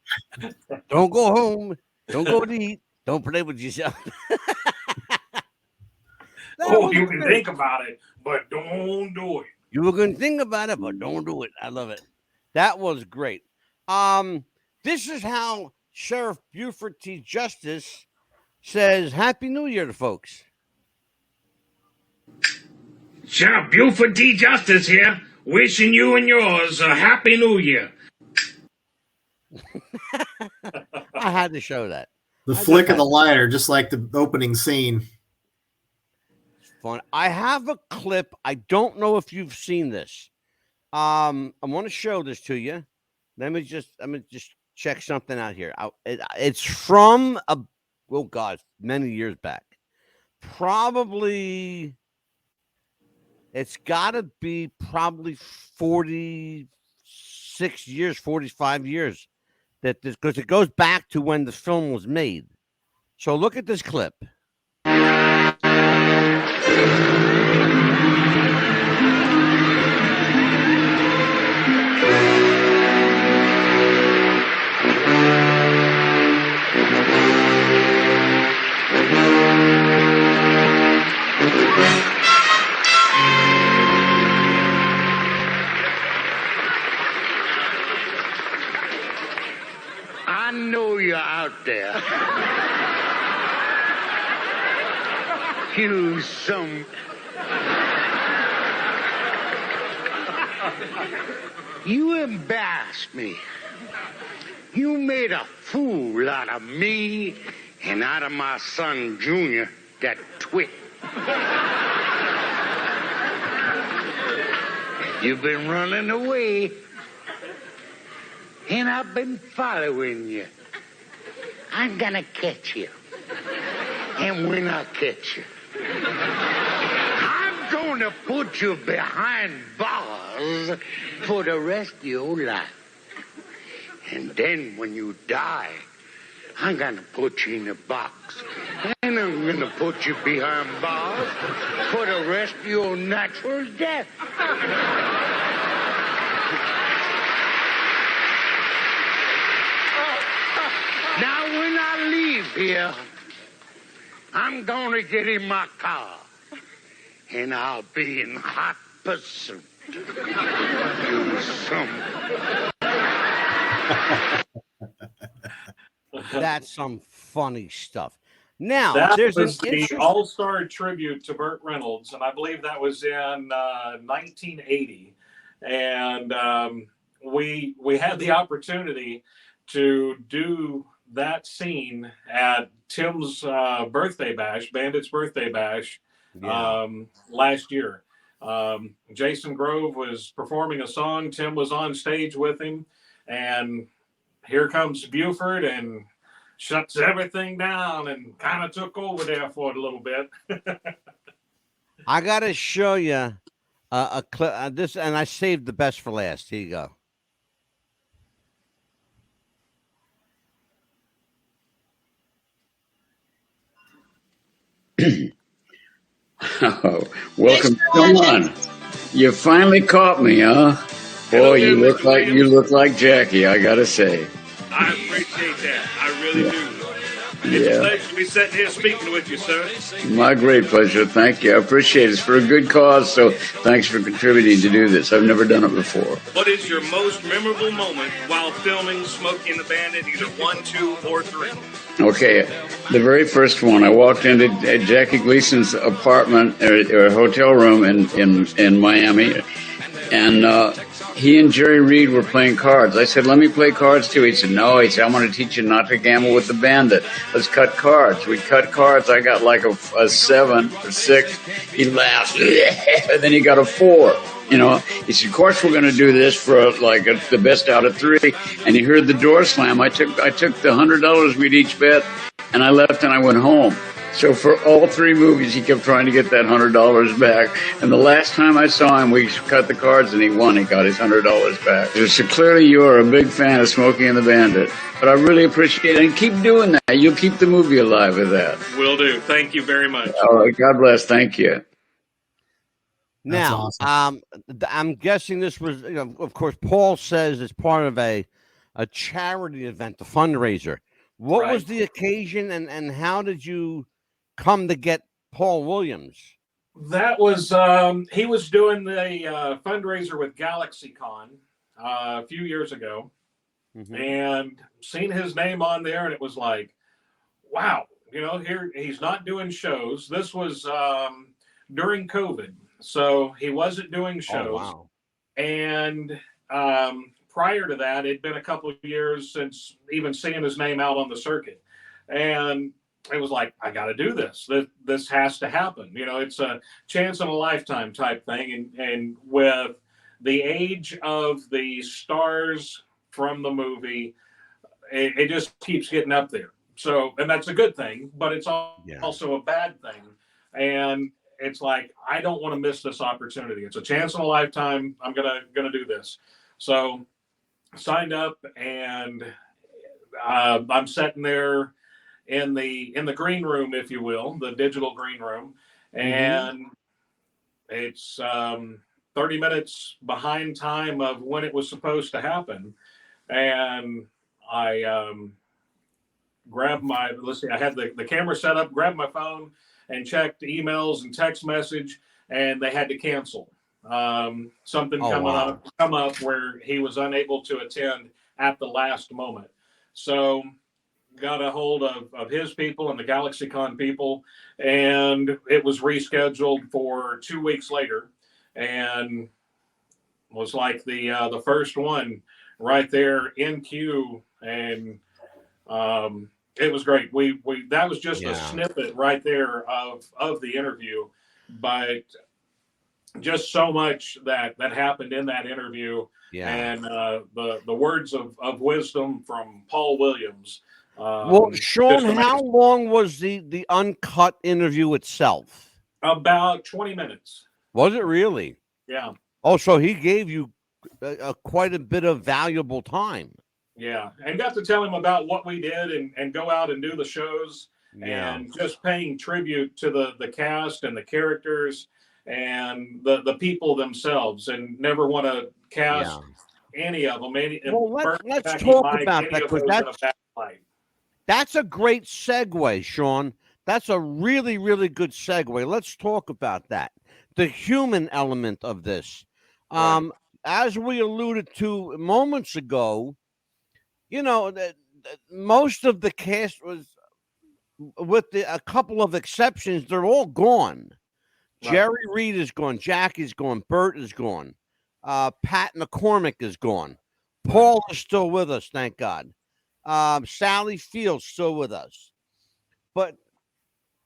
S1: Don't go home. Don't go to eat. Don't play with yourself.
S3: You can think about it, but don't do it.
S1: You were going to think about it, but don't do it. I love it. That was great. This is how Sheriff Buford T Justice says Happy New Year to folks.
S7: Sheriff Buford T Justice here, wishing you and yours a Happy New Year.
S1: I had to show that.
S2: The flick of the lighter, just like the opening scene.
S1: Fun. I have a clip. I don't know if you've seen this. I want to show this to you. Let me just check something out here. It's from many years back. Probably, it's got to be probably 46 years, 45 years. Because it goes back to when the film was made. So look at this clip.
S4: You some... You embarrassed me. You made a fool out of me and out of my son, Junior, that twit. You've been running away, and I've been following you. I'm gonna catch you. And when I catch you, I'm gonna put you behind bars for the rest of your life. And then when you die, I'm gonna put you in a box. And I'm gonna put you behind bars for the rest of your natural death. Now when I leave here, I'm gonna get in my car. And I'll be in hot pursuit. You some...
S1: That's some funny stuff. Now,
S3: that
S1: there's
S3: was
S1: an
S3: the
S1: interesting...
S3: all-star tribute to Burt Reynolds, and I believe that was in 1980. And we had the opportunity to do that scene at Tim's birthday bash, Bandit's birthday bash, last year. Jason Grove was performing a song. Tim was on stage with him, and here comes Buford and shuts everything down and kind of took over there for a little bit.
S1: I got to show you a clip. This, and I saved the best for last. Here you go.
S12: Oh, welcome. Come on. You finally caught me, huh? Boy, you look like Jackie, I gotta say.
S7: I appreciate that. I really do. It's a pleasure to be sitting here speaking with you, sir.
S12: My great pleasure. Thank you. I appreciate it. It's for a good cause, so thanks for contributing to do this. I've never done it before.
S7: What is your most memorable moment while filming Smokey and the Bandit, either 1, 2, or 3?
S12: Okay, the very first one, I walked into Jackie Gleason's apartment or hotel room in Miami, and he and Jerry Reed were playing cards. I said, let me play cards too. He said, no. He said, I'm going to teach you not to gamble with the bandit. Let's cut cards. We cut cards. I got like a 7 or 6. He laughed. And then he got a 4. You know, he said, of course we're going to do this for the best out of 3. And he heard the door slam. I took the $100 we'd each bet, and I left and I went home. So for all 3 movies, he kept trying to get that $100 back. And the last time I saw him, we cut the cards and he won. He got his $100 back. So clearly you are a big fan of Smokey and the Bandit. But I really appreciate it. And keep doing that. You'll keep the movie alive with that.
S7: Will do. Thank you very much.
S12: All right. God bless. Thank you.
S1: Now, awesome. I'm guessing this was, of course, Paul says it's part of a charity event, a fundraiser. What was the occasion, and how did you come to get Paul Williams?
S3: That was, he was doing the fundraiser with GalaxyCon a few years ago, and seen his name on there, and it was like, wow, here he's not doing shows. This was during COVID. So he wasn't doing shows. Oh, wow. And prior to that, it'd been a couple of years since even seeing his name out on the circuit. And it was like, I got to do this. This has to happen. It's a chance in a lifetime type thing. And with the age of the stars from the movie, it just keeps getting up there. So, and that's a good thing, but it's also a bad thing. And it's like, I don't want to miss this opportunity. It's a chance in a lifetime. I'm gonna do this. So signed up, and I'm sitting there in the green room, if you will, the digital green room, and it's 30 minutes behind time of when it was supposed to happen. And I grabbed my, I had the camera set up, grabbed my phone, and checked emails and text message, and they had to cancel. Something come up where he was unable to attend at the last moment. So got a hold of his people and the GalaxyCon people, and it was rescheduled for 2 weeks later, and was like the first one right there in queue, and it was great. We that was just a snippet right there of the interview, but just so much that happened in that interview. And the words of wisdom from Paul Williams.
S1: Well, Sean, how long was the uncut interview itself?
S3: About 20 minutes.
S1: Was it really?
S3: Yeah.
S1: Oh, so he gave you quite a bit of valuable time.
S3: Yeah, and got to tell him about what we did and go out and do the shows, and just paying tribute to the cast and the characters and the people themselves, and never want to cast any of them.
S1: Let's talk about that, because that's a great segue, Sean. That's a really, really good segue. Let's talk about that. The human element of this. As we alluded to moments ago, you know, most of the cast was, with a couple of exceptions, they're all gone. Right. Jerry Reed is gone. Jackie's gone. Burt is gone. Pat McCormick is gone. Paul is still with us, thank God. Sally Field's still with us. But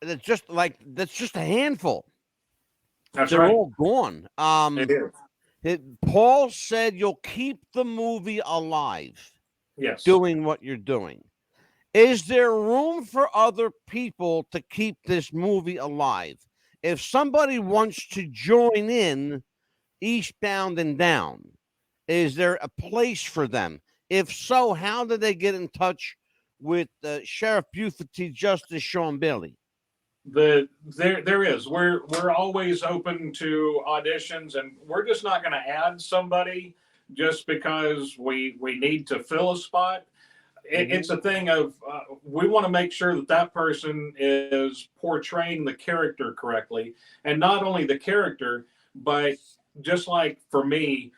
S1: it's just like, that's just a handful. They're all gone. Paul said you'll keep the movie alive.
S3: Yes.
S1: Doing what you're doing. Is there room for other people to keep this movie alive? If somebody wants to join in Eastbound and Down, is there a place for them? If so, how do they get in touch with Sheriff Buford T Justice, Sean Bailey?
S3: There is. We're always open to auditions, and we're just not going to add somebody just because we need to fill a spot. It's a thing of we want to make sure that person is portraying the character correctly, and not only the character, but just like for me,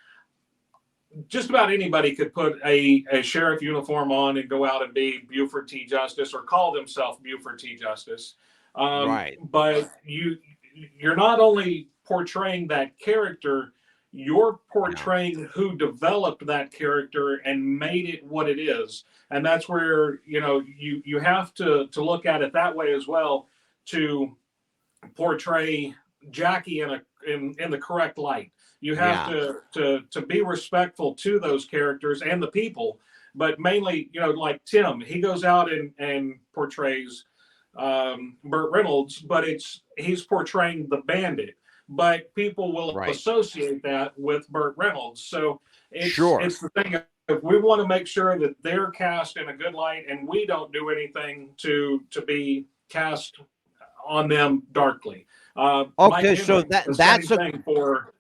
S3: just about anybody could put a sheriff uniform on and go out and be Buford T Justice, or call themselves Buford T Justice.
S1: Right.
S3: But you're not only portraying that character, you're portraying who developed that character and made it what it is. And that's where, you have to look at it that way as well, to portray Jackie in the correct light. You have to be respectful to those characters and the people, but mainly, like Tim, he goes out and portrays Burt Reynolds, but he's portraying the bandit. But people will associate that with Burt Reynolds. So it's the thing of, we want to make sure that they're cast in a good light, and we don't do anything to be cast on them darkly.
S1: Okay, so that's
S3: a thing for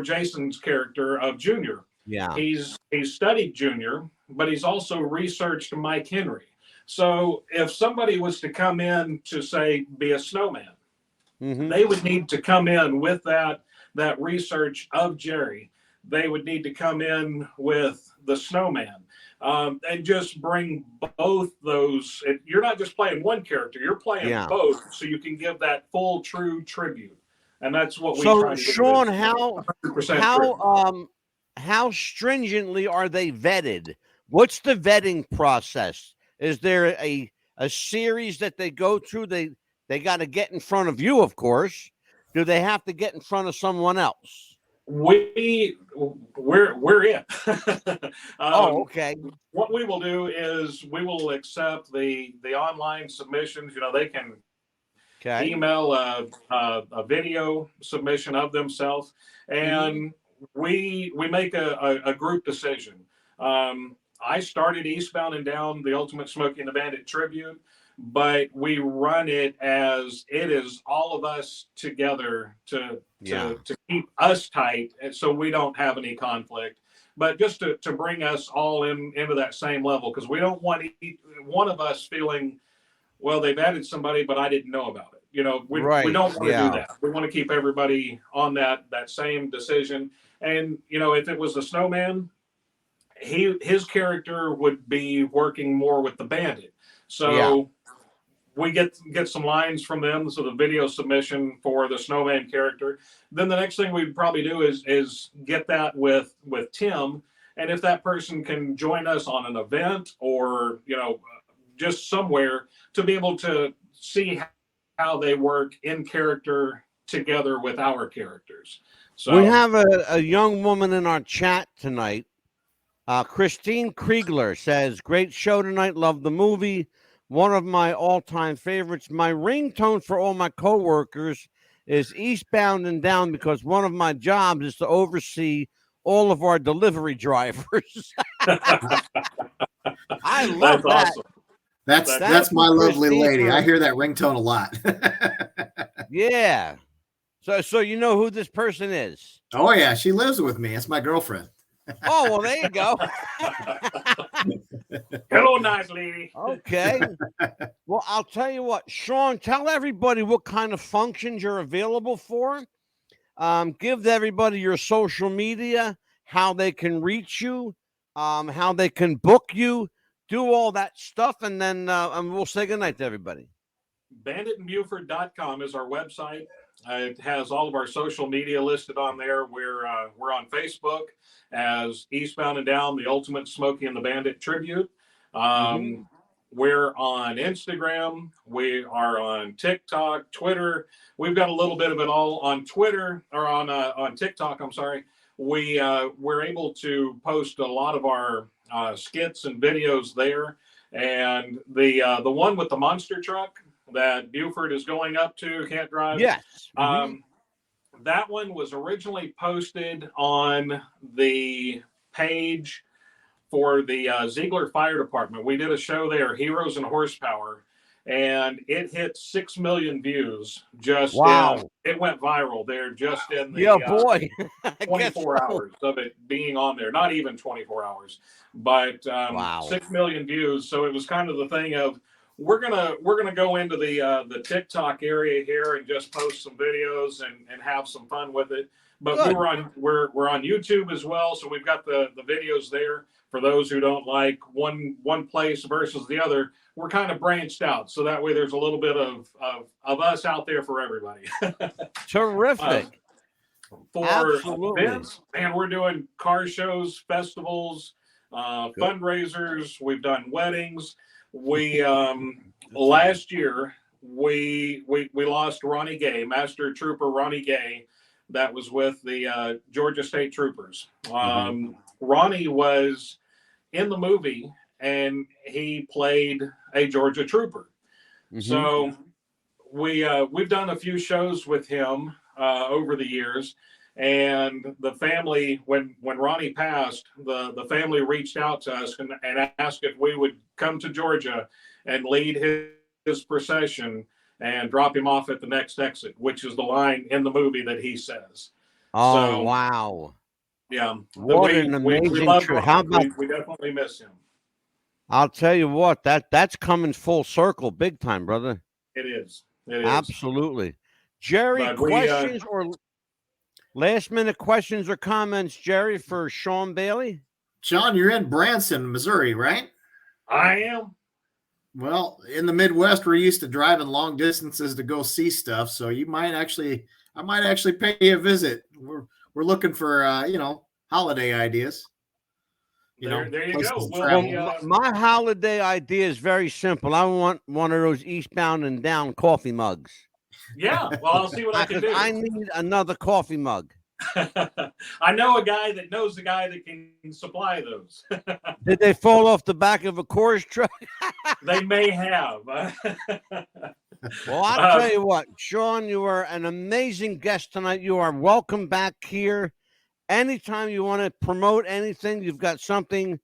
S3: Jason's character of Junior.
S1: Yeah,
S3: he's studied Junior, but he's also researched Mike Henry. So if somebody was to come in to, say, be a snowman, they would need to come in with that research of Jerry. They would need to come in with the snowman, and just bring both those. You're not just playing one character; you're playing both, so you can give that full, true tribute. And that's what we try to do.
S1: So, Sean, how stringently are they vetted? What's the vetting process? Is there a series that they go through? They got to get in front of you, of course. Do they have to get in front of someone else?
S3: We're it.
S1: Okay.
S3: What we will do is we will accept the online submissions. They can email a video submission of themselves, and we make a group decision. I started Eastbound and Down, the Ultimate Smokey and the Bandit tribute, but we run it as it is all of us together to keep us tight, and so we don't have any conflict, but just to bring us all into that same level, because we don't want one of us feeling, well, they've added somebody, but I didn't know about it. We don't want to do that. We want to keep everybody on that same decision. And, if it was a snowman, his character would be working more with the bandit. So we get some lines from them. So the video submission for the snowman character. Then the next thing we'd probably do is get that with Tim. And if that person can join us on an event or, just somewhere to be able to see how they work in character together with our characters. So
S1: we have a young woman in our chat tonight. Christine Kriegler says, great show tonight. Love the movie. One of my all-time favorites. My ringtone for all my coworkers is Eastbound and Down because one of my jobs is to oversee all of our delivery drivers. I love that.
S3: Awesome.
S2: That's my lovely lady. I hear that ringtone a lot.
S1: Yeah. So you know who this person is?
S2: Oh yeah, she lives with me. It's my girlfriend.
S1: Oh, well, there you go.
S3: Hello, nice lady.
S1: Okay. Well, I'll tell you what, Sean, tell everybody what kind of functions you're available for. Give everybody your social media, how they can reach you, how they can book you, do all that stuff, and then we'll say goodnight to everybody.
S3: banditandbuford.com is our website. It has all of our social media listed on there. We're on Facebook as Eastbound and Down, the Ultimate Smokey and the Bandit Tribute. We're on Instagram. We are on TikTok, Twitter. We've got a little bit of it all on Twitter or on TikTok. I'm sorry. We're able to post a lot of our skits and videos there. And the one with the monster truck that Buford is going up to, can't drive.
S1: Yes.
S3: That one was originally posted on the page for the Ziegler Fire Department. We did a show there, Heroes and Horsepower, and it hit 6 million views. It went viral there just in the 24 hours of it being on there. Not even 24 hours, but 6 million views. So it was kind of the thing of, we're gonna go into the TikTok area here and just post some videos and have some fun with it. But we're on YouTube as well, so we've got the videos there. For those who don't like one place versus the other, we're kind of branched out, so that way there's a little bit of us out there for everybody.
S1: Terrific.
S3: For events, man, we're doing car shows, festivals, fundraisers. We've done weddings. We last year we lost Ronnie Gay, Master Trooper Ronnie Gay, that was with the Georgia State Troopers. Ronnie was in the movie and he played a Georgia Trooper. So we've done a few shows with him over the years. And the family, when Ronnie passed, the family reached out to us and asked if we would come to Georgia and lead his procession and drop him off at the next exit, which is the line in the movie that he says.
S1: Oh, wow.
S3: Yeah.
S1: What an amazing trip. How about,
S3: we definitely miss him.
S1: I'll tell you what, that's coming full circle big time, brother.
S3: It is. It is.
S1: Absolutely. Jerry, questions or last minute questions or comments, Jerry, for Sean Bailey?
S2: Sean, you're in Branson, Missouri, right?
S3: I am.
S2: Well, in the Midwest, we're used to driving long distances to go see stuff. So I might actually pay you a visit. We're looking for, holiday ideas.
S3: There you go.
S1: Well, my holiday idea is very simple. I want one of those Eastbound and Down coffee mugs.
S3: Yeah, well, I'll see what I can do.
S1: I need another coffee mug.
S3: I know a guy that knows the guy that can supply those.
S1: Did they fall off the back of a Coors truck?
S3: They may have.
S1: Well, I'll tell you what, Sean, you are an amazing guest tonight. You are welcome back here. Anytime you want to promote anything, you've got something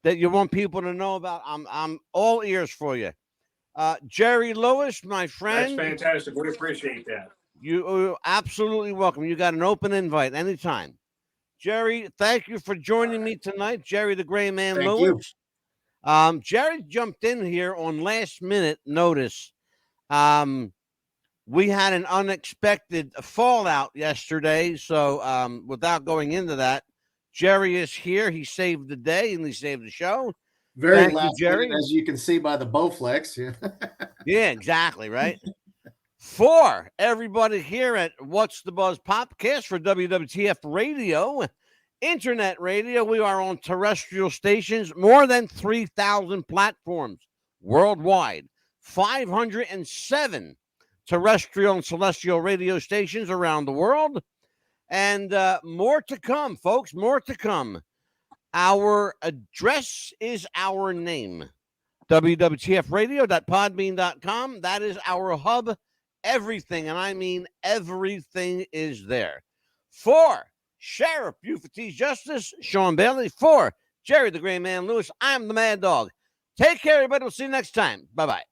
S1: that you want people to know about, I'm all ears for you. Jerry Lewis, my friend.
S3: That's fantastic. We appreciate that.
S1: You're absolutely welcome. You got an open invite anytime. Jerry, thank you for joining me tonight. Jerry the Gray Man Lewis. Jerry jumped in here on last minute notice. We had an unexpected fallout yesterday. So without going into that, Jerry is here. He saved the day and he saved the show.
S2: Very
S1: Thank you,
S2: last
S1: Jerry.
S2: minute, as you can see by the Bowflex.
S1: Yeah, exactly, right? For everybody here at What's the Buzz Popcast for WWTF Radio, Internet Radio, we are on terrestrial stations, more than 3,000 platforms worldwide, 507 terrestrial and celestial radio stations around the world, and more to come, folks, more to come. Our address is our name, wwtfradio.podbean.com. That is our hub. Everything, and I mean everything, is there. For Sheriff Buford T Justice, Sean Bailey, for Jerry the Gray Man Lewis, I'm the Mad Dog. Take care, everybody. We'll see you next time. Bye-bye.